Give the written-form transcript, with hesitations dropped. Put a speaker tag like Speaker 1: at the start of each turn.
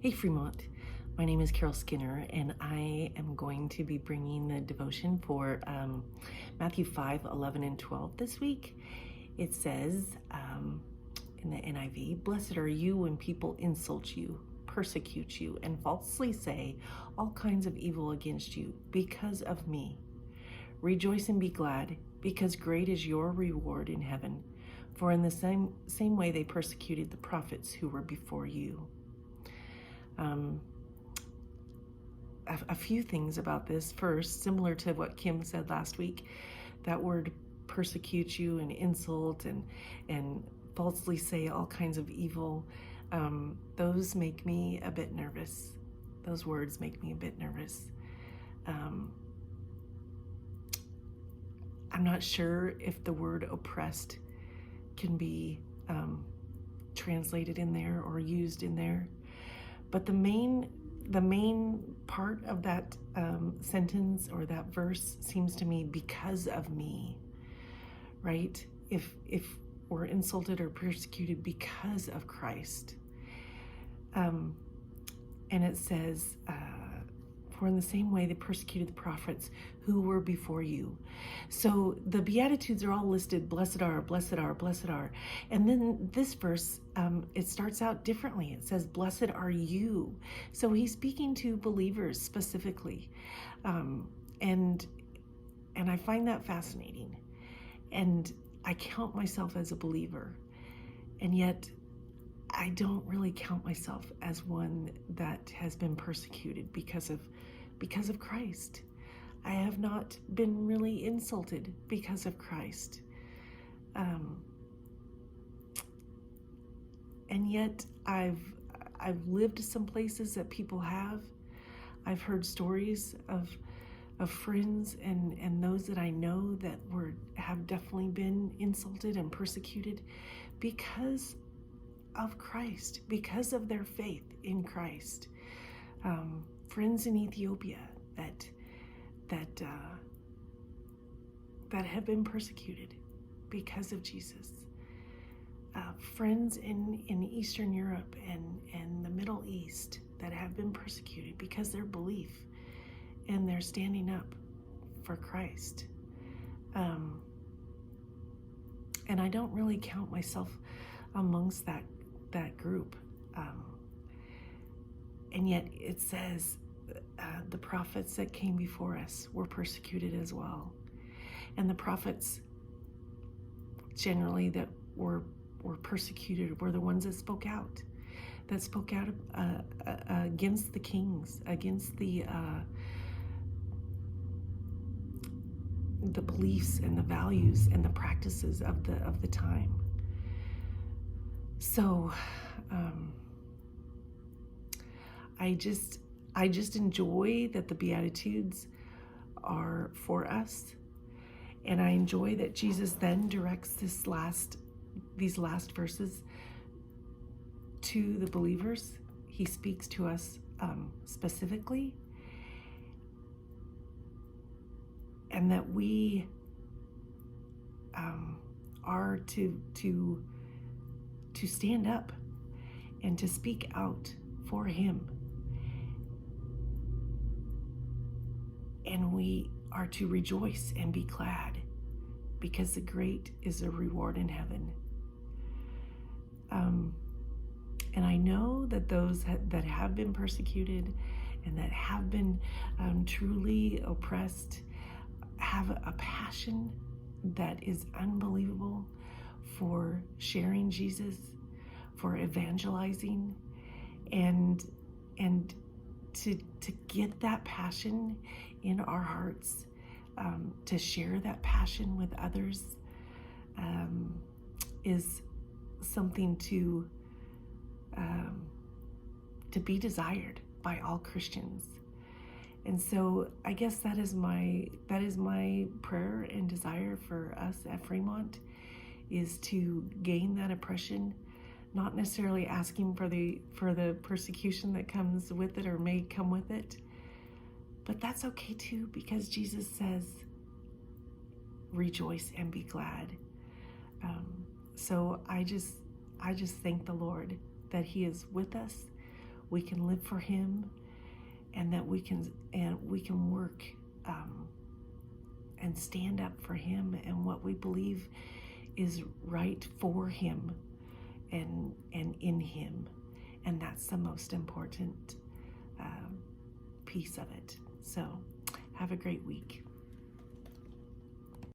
Speaker 1: Hey Fremont, my name is Carol Skinner, and I am going to be bringing the devotion for Matthew 5, 11, and 12 this week. It says in the NIV, "Blessed are you when people insult you, persecute you, and falsely say all kinds of evil against you because of me. Rejoice and be glad, because great is your reward in heaven. For in the same way they persecuted the prophets who were before you." A few things about this. First, similar to what Kim said last week, that word persecute you and insult and falsely say all kinds of evil, those make me a bit nervous. Those words make me a bit nervous. I'm not sure if the word oppressed can be translated in there or used in there. But the main part of that sentence or that verse seems to me, because of me, right? If we're insulted or persecuted because of Christ. And it says, for in the same way they persecuted the prophets who were before you. So the Beatitudes are all listed, blessed are, blessed are, blessed are. And then this verse, it starts out differently. It says, blessed are you. So he's speaking to believers specifically. And I find that fascinating. And I count myself as a believer. And yet I don't really count myself as one that has been persecuted because of Christ. I have not been really insulted because of Christ. And yet I've lived some places that people have. I've heard stories of friends and those that I know that have definitely been insulted and persecuted because of Christ, because of their faith in Christ. Friends in Ethiopia that have been persecuted because of Jesus. Friends in Eastern Europe and the Middle East that have been persecuted because of their belief and they're standing up for Christ. And I don't really count myself amongst that group. And yet it says the prophets that came before us were persecuted as well. And the prophets generally that were persecuted were the ones that spoke out against the kings, against the beliefs and the values and the practices of the time. So I just enjoy that the Beatitudes are for us, and I enjoy that Jesus then directs these last verses to the believers. He speaks to us specifically, and that we are to stand up and to speak out for him. And we are to rejoice and be glad, because the great is a reward in heaven. And I know that those that have been persecuted and that have been truly oppressed have a passion that is unbelievable for sharing Jesus, for evangelizing, and to get that passion in our hearts, to share that passion with others, is something to be desired by all Christians. And so I guess that is my prayer and desire for us at Fremont, is to gain that oppression, not necessarily asking for the persecution that comes with it or may come with it, but that's okay too, because Jesus says, rejoice and be glad. So I just thank the Lord that he is with us we can live for Him, and that we can work and stand up for Him and what we believe is right for Him and in Him. And that's the most important piece of it. So have a great week.